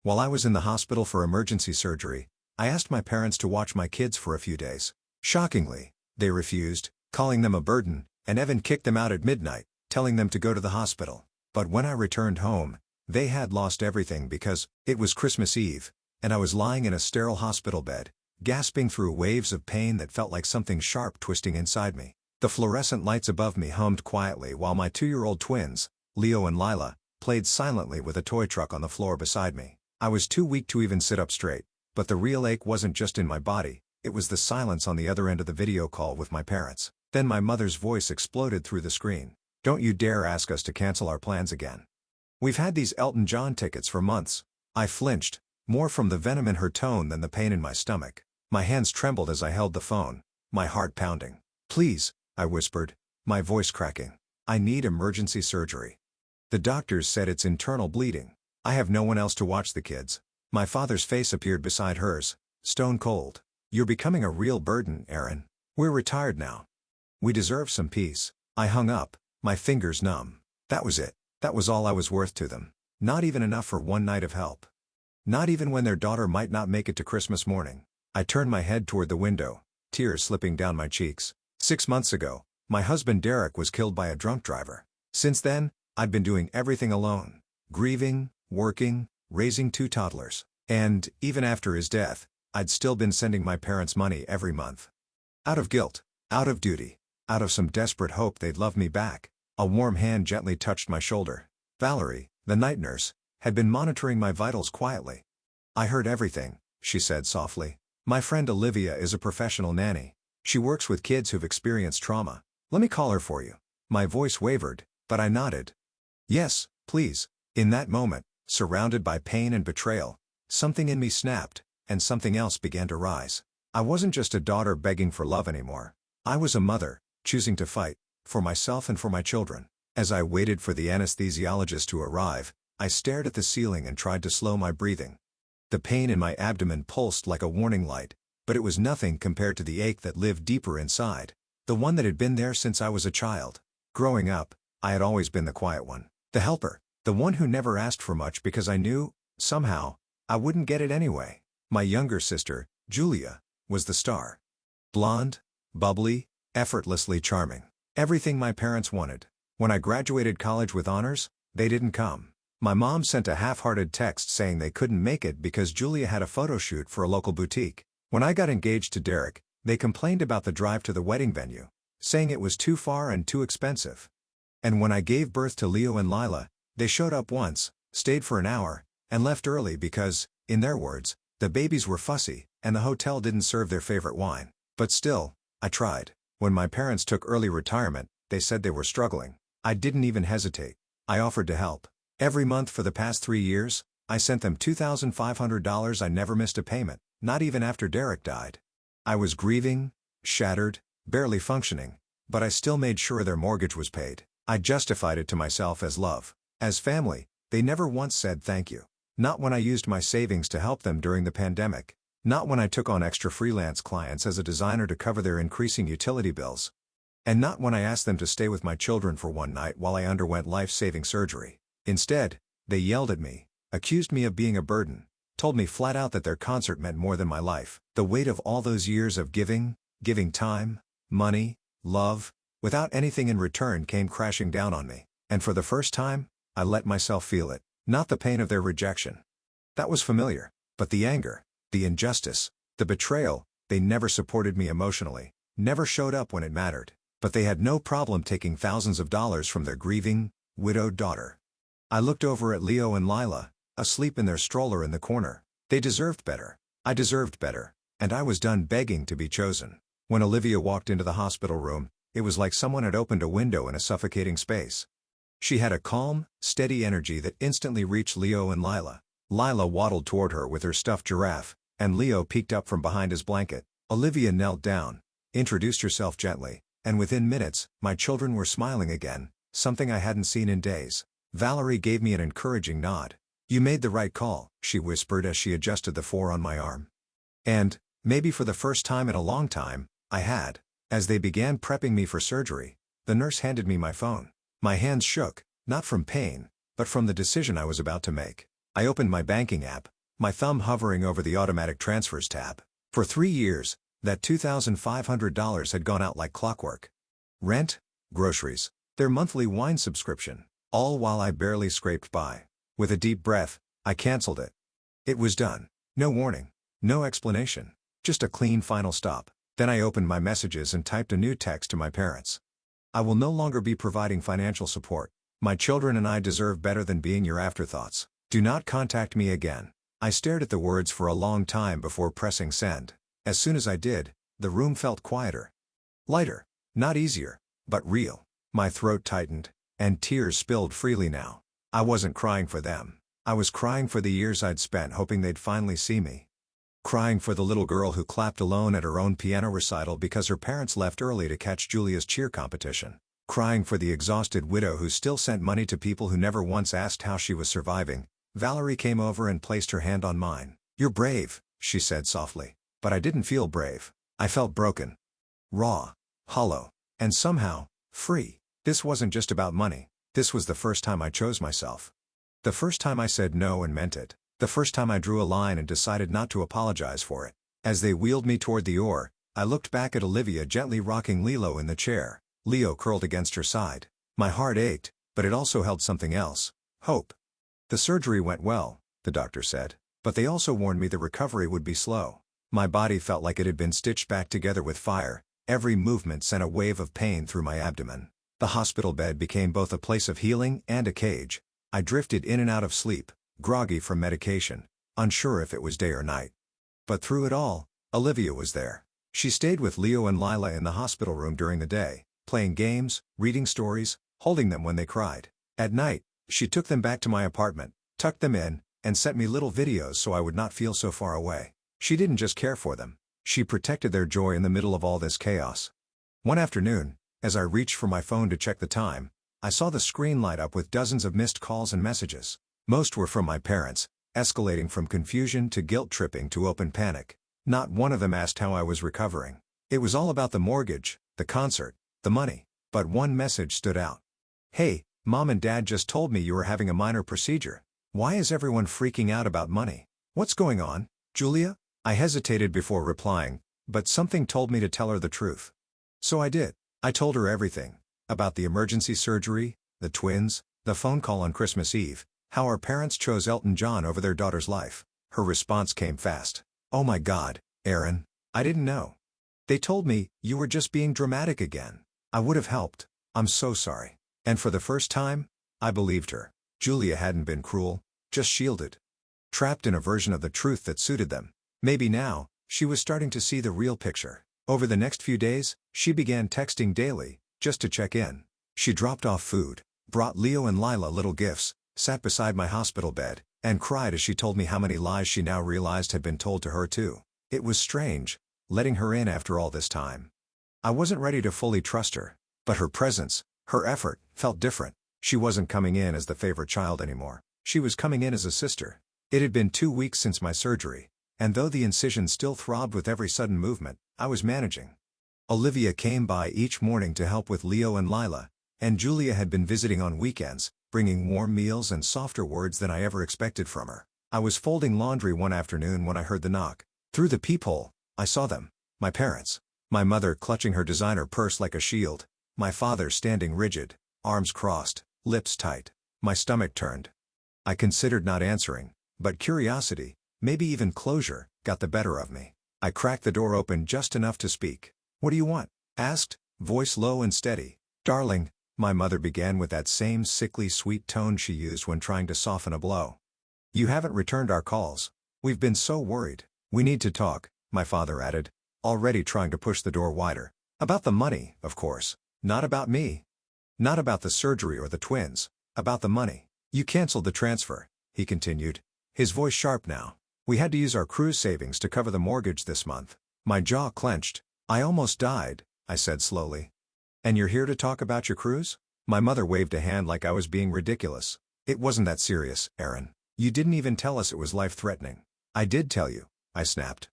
While I was in the hospital for emergency surgery, I asked my parents to watch my kids for a few days. Shockingly, they refused, calling them a burden, and Evan kicked them out at midnight, telling them to go to the hospital. But when I returned home, they had lost everything because it was Christmas Eve, and I was lying in a sterile hospital bed, gasping through waves of pain that felt like something sharp twisting inside me. The fluorescent lights above me hummed quietly while my 2-year-old twins, Leo and Lila, played silently with a toy truck on the floor beside me. I was too weak to even sit up straight, but the real ache wasn't just in my body, it was the silence on the other end of the video call with my parents. Then my mother's voice exploded through the screen. "Don't you dare ask us to cancel our plans again. We've had these Elton John tickets for months." I flinched, more from the venom in her tone than the pain in my stomach. My hands trembled as I held the phone, my heart pounding. "Please," I whispered, my voice cracking. "I need emergency surgery. The doctors said it's internal bleeding. I have no one else to watch the kids." My father's face appeared beside hers, stone cold. "You're becoming a real burden, Aaron. We're retired now. We deserve some peace." I hung up, my fingers numb. That was it. That was all I was worth to them. Not even enough for one night of help. Not even when their daughter might not make it to Christmas morning. I turned my head toward the window, tears slipping down my cheeks. 6 months ago, my husband Derek was killed by a drunk driver. Since then, I'd been doing everything alone. Grieving, working, raising 2 toddlers. And, even after his death, I'd still been sending my parents money every month. Out of guilt, out of duty, out of some desperate hope they'd love me back. A warm hand gently touched my shoulder. Valerie, the night nurse, had been monitoring my vitals quietly. "I heard everything," she said softly. "My friend Olivia is a professional nanny. She works with kids who've experienced trauma. Let me call her for you." My voice wavered, but I nodded. "Yes, please." In that moment, surrounded by pain and betrayal, something in me snapped, and something else began to rise. I wasn't just a daughter begging for love anymore. I was a mother, choosing to fight, for myself and for my children. As I waited for the anesthesiologist to arrive, I stared at the ceiling and tried to slow my breathing. The pain in my abdomen pulsed like a warning light, but it was nothing compared to the ache that lived deeper inside, the one that had been there since I was a child. Growing up, I had always been the quiet one, the helper, the one who never asked for much because I knew, somehow, I wouldn't get it anyway. My younger sister, Julia, was the star. Blonde, bubbly, effortlessly charming. Everything my parents wanted. When I graduated college with honors, they didn't come. My mom sent a half-hearted text saying they couldn't make it because Julia had a photo shoot for a local boutique. When I got engaged to Derek, they complained about the drive to the wedding venue, saying it was too far and too expensive. And when I gave birth to Leo and Lila, they showed up once, stayed for an hour, and left early because, in their words, the babies were fussy, and the hotel didn't serve their favorite wine. But still, I tried. When my parents took early retirement, they said they were struggling. I didn't even hesitate. I offered to help. Every month for the past 3 years, I sent them $2,500. I never missed a payment, not even after Derek died. I was grieving, shattered, barely functioning, but I still made sure their mortgage was paid. I justified it to myself as love. As family, they never once said thank you. Not when I used my savings to help them during the pandemic. Not when I took on extra freelance clients as a designer to cover their increasing utility bills. And not when I asked them to stay with my children for one night while I underwent life-saving surgery. Instead, they yelled at me, accused me of being a burden, told me flat out that their concert meant more than my life. The weight of all those years of giving time, money, love, without anything in return came crashing down on me. And for the first time, I let myself feel it. Not the pain of their rejection. That was familiar. But the anger, the injustice, the betrayal, they never supported me emotionally, never showed up when it mattered. But they had no problem taking thousands of dollars from their grieving, widowed daughter. I looked over at Leo and Lila, asleep in their stroller in the corner. They deserved better. I deserved better. And I was done begging to be chosen. When Olivia walked into the hospital room, it was like someone had opened a window in a suffocating space. She had a calm, steady energy that instantly reached Leo and Lila. Lila waddled toward her with her stuffed giraffe, and Leo peeked up from behind his blanket. Olivia knelt down, introduced herself gently, and within minutes, my children were smiling again, something I hadn't seen in days. Valerie gave me an encouraging nod. "You made the right call," she whispered as she adjusted the 4 on my arm. And, maybe for the first time in a long time, I had. As they began prepping me for surgery, the nurse handed me my phone. My hands shook, not from pain, but from the decision I was about to make. I opened my banking app, my thumb hovering over the automatic transfers tab. For 3 years, that $2,500 had gone out like clockwork. Rent, groceries, their monthly wine subscription, all while I barely scraped by. With a deep breath, I canceled it. It was done. No warning. No explanation. Just a clean final stop. Then I opened my messages and typed a new text to my parents. I will no longer be providing financial support. My children and I deserve better than being your afterthoughts. Do not contact me again. I stared at the words for a long time before pressing send. As soon as I did, the room felt quieter. Lighter. Not easier, but real. My throat tightened, and tears spilled freely now. I wasn't crying for them. I was crying for the years I'd spent hoping they'd finally see me. Crying for the little girl who clapped alone at her own piano recital because her parents left early to catch Julia's cheer competition. Crying for the exhausted widow who still sent money to people who never once asked how she was surviving. Valerie came over and placed her hand on mine. "You're brave," she said softly. But I didn't feel brave. I felt broken. Raw. Hollow. And somehow, free. This wasn't just about money. This was the first time I chose myself. The first time I said no and meant it. The first time I drew a line and decided not to apologize for it. As they wheeled me toward the oar, I looked back at Olivia gently rocking Lilo in the chair, Leo curled against her side. My heart ached, but it also held something else. Hope. The surgery went well, the doctor said, but they also warned me the recovery would be slow. My body felt like it had been stitched back together with fire. Every movement sent a wave of pain through my abdomen. The hospital bed became both a place of healing and a cage. I drifted in and out of sleep, groggy from medication, unsure if it was day or night. But through it all, Olivia was there. She stayed with Leo and Lila in the hospital room during the day, playing games, reading stories, holding them when they cried. At night, she took them back to my apartment, tucked them in, and sent me little videos so I would not feel so far away. She didn't just care for them. She protected their joy in the middle of all this chaos. One afternoon, as I reached for my phone to check the time, I saw the screen light up with dozens of missed calls and messages. Most were from my parents, escalating from confusion to guilt-tripping to open panic. Not one of them asked how I was recovering. It was all about the mortgage, the concert, the money. But one message stood out. "Hey, Mom and Dad just told me you were having a minor procedure. Why is everyone freaking out about money? What's going on, Julia?" I hesitated before replying, but something told me to tell her the truth. So I did. I told her everything. About the emergency surgery, the twins, the phone call on Christmas Eve, how our parents chose Elton John over their daughter's life. Her response came fast. "Oh my God, Aaron, I didn't know. They told me you were just being dramatic again. I would have helped. I'm so sorry." And for the first time, I believed her. Julia hadn't been cruel, just shielded. Trapped in a version of the truth that suited them. Maybe now, she was starting to see the real picture. Over the next few days, she began texting daily, just to check in. She dropped off food, brought Leo and Lila little gifts, sat beside my hospital bed, and cried as she told me how many lies she now realized had been told to her too. It was strange, letting her in after all this time. I wasn't ready to fully trust her, but her presence, her effort, felt different. She wasn't coming in as the favorite child anymore. She was coming in as a sister. It had been 2 weeks since my surgery, and though the incision still throbbed with every sudden movement, I was managing. Olivia came by each morning to help with Leo and Lila, and Julia had been visiting on weekends, bringing warm meals and softer words than I ever expected from her. I was folding laundry one afternoon when I heard the knock. Through the peephole, I saw them, my parents. My mother clutching her designer purse like a shield, my father standing rigid, arms crossed, lips tight. My stomach turned. I considered not answering, but curiosity, maybe even closure, got the better of me. I cracked the door open just enough to speak. "What do you want?" asked, voice low and steady. "Darling," my mother began with that same sickly sweet tone she used when trying to soften a blow. "You haven't returned our calls. We've been so worried. We need to talk," my father added, already trying to push the door wider. "About the money, of course. Not about me. Not about the surgery or the twins. About the money. You canceled the transfer," he continued, his voice sharp now. "We had to use our cruise savings to cover the mortgage this month." My jaw clenched. "I almost died," I said slowly. "And you're here to talk about your cruise?" My mother waved a hand like I was being ridiculous. "It wasn't that serious, Aaron. You didn't even tell us it was life-threatening." "I did tell you," I snapped.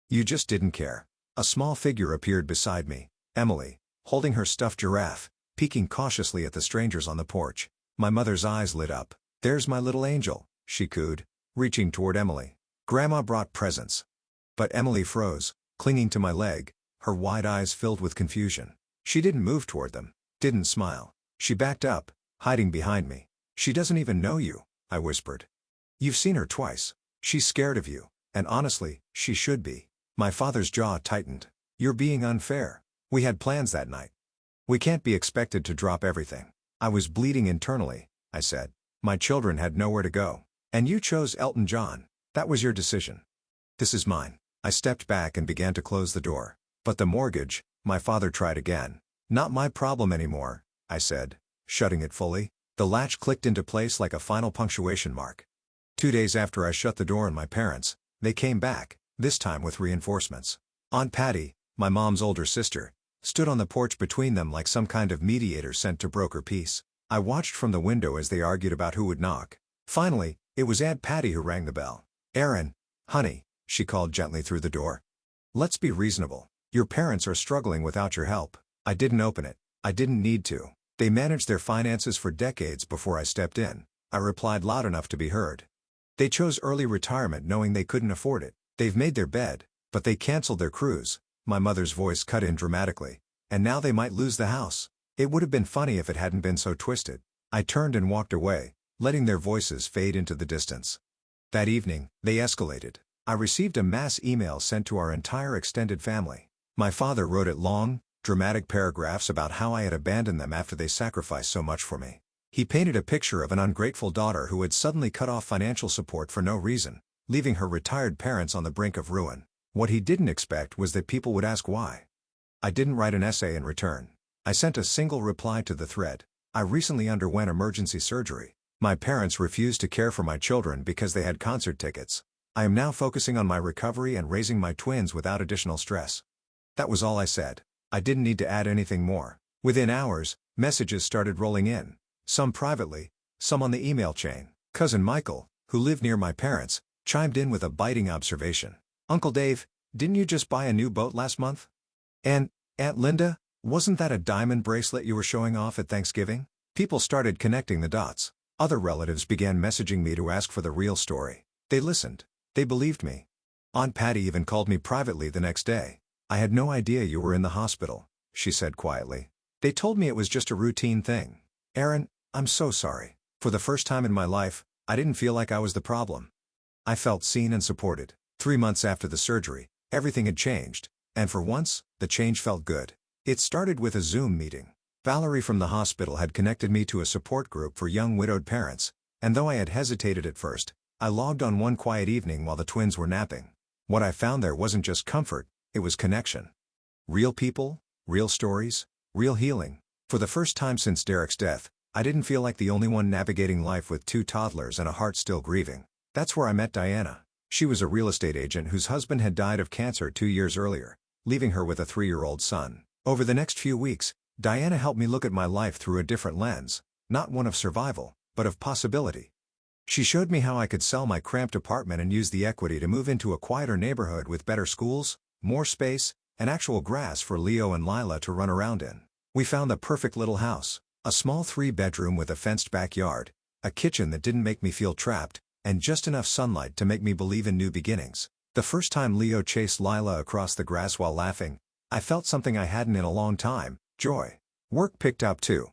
"You just didn't care." A small figure appeared beside me, Emily, holding her stuffed giraffe, peeking cautiously at the strangers on the porch. My mother's eyes lit up. "There's my little angel," she cooed. reaching toward Emily. Grandma brought presents. But Emily froze, clinging to my leg, her wide eyes filled with confusion. She didn't move toward them, didn't smile. She backed up, hiding behind me. "She doesn't even know you," I whispered. "You've seen her twice. She's scared of you, and honestly, she should be." My father's jaw tightened. "You're being unfair. We had plans that night. We can't be expected to drop everything." I was bleeding internally, I said. "My children had nowhere to go. And you chose Elton John. That was your decision. This is mine." I stepped back and began to close the door. "But the mortgage," my father tried again. "Not my problem anymore," I said, shutting it fully. The latch clicked into place like a final punctuation mark. 2 days after I shut the door on my parents, they came back, this time with reinforcements. Aunt Patty, my mom's older sister, stood on the porch between them like some kind of mediator sent to broker peace. I watched from the window as they argued about who would knock. Finally, it was Aunt Patty who rang the bell. "Aaron, honey," she called gently through the door. "Let's be reasonable. Your parents are struggling without your help." I didn't open it. I didn't need to. They managed their finances for decades before I stepped in. I replied loud enough to be heard. "They chose early retirement knowing they couldn't afford it. They've made their bed, but they canceled their cruise." My mother's voice cut in dramatically. "And now they might lose the house." It would have been funny if it hadn't been so twisted. I turned and walked away, letting their voices fade into the distance. That evening, they escalated. I received a mass email sent to our entire extended family. My father wrote it long, dramatic paragraphs about how I had abandoned them after they sacrificed so much for me. He painted a picture of an ungrateful daughter who had suddenly cut off financial support for no reason, leaving her retired parents on the brink of ruin. What he didn't expect was that people would ask why. I didn't write an essay in return. I sent a single reply to the thread. "I recently underwent emergency surgery. My parents refused to care for my children because they had concert tickets. I am now focusing on my recovery and raising my twins without additional stress." That was all I said. I didn't need to add anything more. Within hours, messages started rolling in. Some privately, some on the email chain. Cousin Michael, who lived near my parents, chimed in with a biting observation. "Uncle Dave, didn't you just buy a new boat last month? And, Aunt Linda, wasn't that a diamond bracelet you were showing off at Thanksgiving?" People started connecting the dots. Other relatives began messaging me to ask for the real story. They listened. They believed me. Aunt Patty even called me privately the next day. "I had no idea you were in the hospital," she said quietly. "They told me it was just a routine thing. Aaron, I'm so sorry. For the first time in my life, I didn't feel like I was the problem. I felt seen and supported." 3 months after the surgery, everything had changed, and for once, the change felt good. It started with a Zoom meeting. Valerie from the hospital had connected me to a support group for young widowed parents, and though I had hesitated at first, I logged on one quiet evening while the twins were napping. What I found there wasn't just comfort, it was connection. Real people, real stories, real healing. For the first time since Derek's death, I didn't feel like the only one navigating life with 2 toddlers and a heart still grieving. That's where I met Diana. She was a real estate agent whose husband had died of cancer 2 years earlier, leaving her with a 3-year-old son. Over the next few weeks, Diana helped me look at my life through a different lens, not one of survival, but of possibility. She showed me how I could sell my cramped apartment and use the equity to move into a quieter neighborhood with better schools, more space, and actual grass for Leo and Lila to run around in. We found the perfect little house, a small 3-bedroom with a fenced backyard, a kitchen that didn't make me feel trapped, and just enough sunlight to make me believe in new beginnings. The first time Leo chased Lila across the grass while laughing, I felt something I hadn't in a long time, joy. Work picked up too.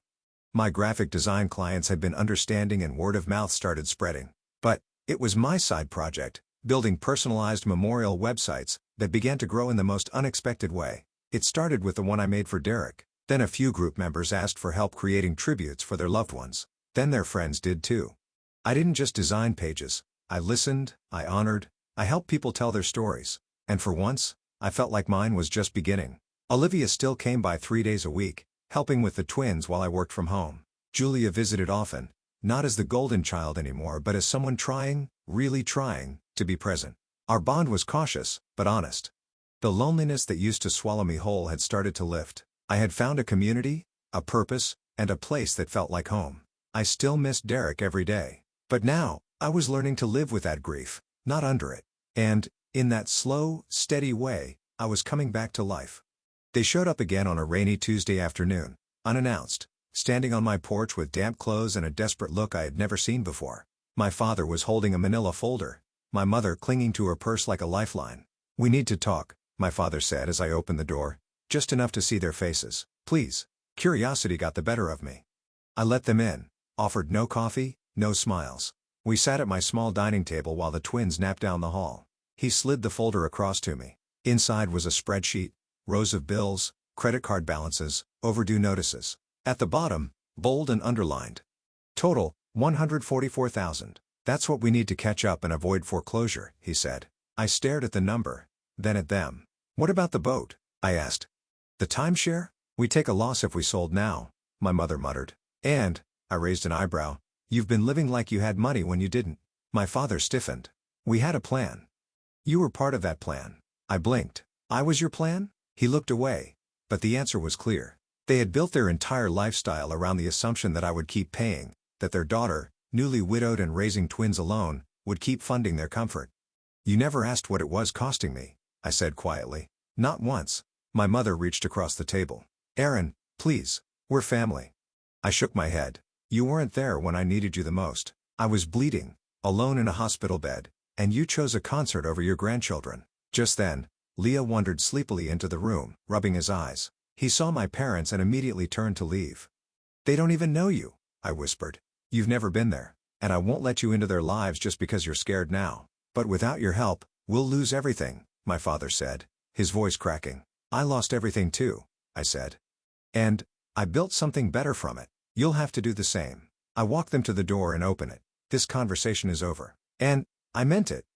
My graphic design clients had been understanding and word of mouth started spreading. But it was my side project, building personalized memorial websites, that began to grow in the most unexpected way. It started with the one I made for Derek. Then a few group members asked for help creating tributes for their loved ones. Then their friends did too. I didn't just design pages. I listened, I honored, I helped people tell their stories. And for once, I felt like mine was just beginning. Olivia still came by 3 days a week, helping with the twins while I worked from home. Julia visited often, not as the golden child anymore but as someone trying, really trying, to be present. Our bond was cautious, but honest. The loneliness that used to swallow me whole had started to lift. I had found a community, a purpose, and a place that felt like home. I still missed Derek every day. But now, I was learning to live with that grief, not under it. And, in that slow, steady way, I was coming back to life. They showed up again on a rainy Tuesday afternoon, unannounced, standing on my porch with damp clothes and a desperate look I had never seen before. My father was holding a manila folder, my mother clinging to her purse like a lifeline. "We need to talk," my father said as I opened the door, just enough to see their faces. "Please." Curiosity got the better of me. I let them in, offered no coffee, no smiles. We sat at my small dining table while the twins napped down the hall. He slid the folder across to me. Inside was a spreadsheet, rows of bills, credit card balances, overdue notices. At the bottom, bold and underlined. "Total, $144,000. That's what we need to catch up and avoid foreclosure," he said. I stared at the number, then at them. "What about the boat?" I asked. "The timeshare? We take a loss if we sold now," my mother muttered. "And," I raised an eyebrow, "you've been living like you had money when you didn't." My father stiffened. "We had a plan." "You were part of that plan." I blinked. "I was your plan?" He looked away. But the answer was clear. They had built their entire lifestyle around the assumption that I would keep paying, that their daughter, newly widowed and raising twins alone, would keep funding their comfort. "You never asked what it was costing me," I said quietly. "Not once." My mother reached across the table. "Aaron, please, we're family." I shook my head. "You weren't there when I needed you the most. I was bleeding, alone in a hospital bed, and you chose a concert over your grandchildren." Just then, Leo wandered sleepily into the room, rubbing his eyes. He saw my parents and immediately turned to leave. "They don't even know you," I whispered. "You've never been there, and I won't let you into their lives just because you're scared now. But without your help, we'll lose everything," my father said, his voice cracking. "I lost everything too," I said. "And I built something better from it. You'll have to do the same." I walked them to the door and opened it. "This conversation is over." And I meant it.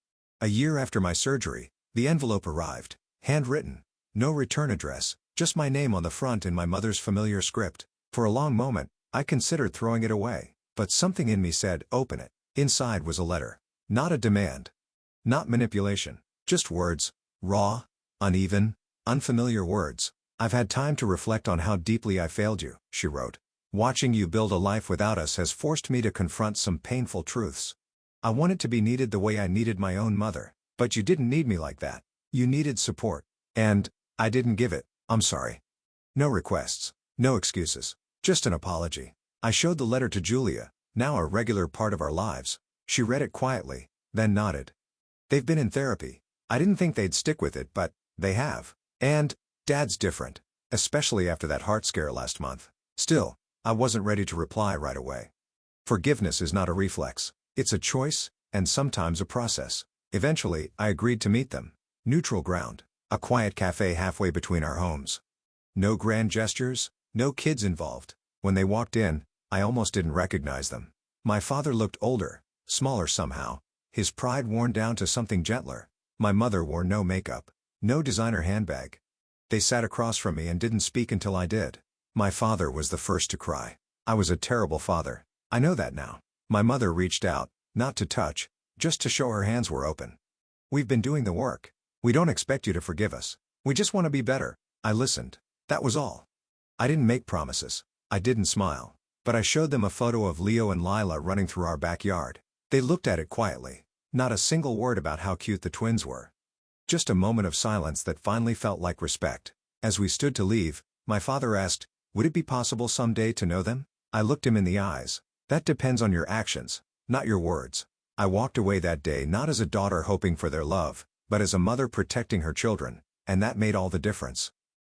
A year after my surgery, the envelope arrived, handwritten. No return address, just my name on the front in my mother's familiar script. For a long moment, I considered throwing it away, but something in me said, "Open it." Inside was a letter. Not a demand. Not manipulation. Just words. Raw, uneven, unfamiliar words. "I've had time to reflect on how deeply I failed you," she wrote. "Watching you build a life without us has forced me to confront some painful truths. I wanted to be needed the way I needed my own mother, but you didn't need me like that. You needed support. And I didn't give it. I'm sorry." No requests. No excuses. Just an apology. I showed the letter to Julia, now a regular part of our lives. She read it quietly, then nodded. "They've been in therapy. I didn't think they'd stick with it, but they have. And Dad's different, especially after that heart scare last month." Still, I wasn't ready to reply right away. Forgiveness is not a reflex. It's a choice, and sometimes a process. Eventually, I agreed to meet them. Neutral ground. A quiet cafe halfway between our homes. No grand gestures, no kids involved. When they walked in, I almost didn't recognize them. My father looked older, smaller somehow, his pride worn down to something gentler. My mother wore no makeup, no designer handbag. They sat across from me and didn't speak until I did. My father was the first to cry. I was a terrible father. I know that now. My mother reached out, not to touch, just to show her hands were open. "We've been doing the work. We don't expect you to forgive us. We just want to be better." I listened. That was all. I didn't make promises. I didn't smile. But I showed them a photo of Leo and Lila running through our backyard. They looked at it quietly. Not a single word about how cute the twins were. Just a moment of silence that finally felt like respect. As we stood to leave, my father asked, "Would it be possible someday to know them?" I looked him in the eyes. "That depends on your actions, not your words." I walked away that day not as a daughter hoping for their love, but as a mother protecting her children, and that made all the difference.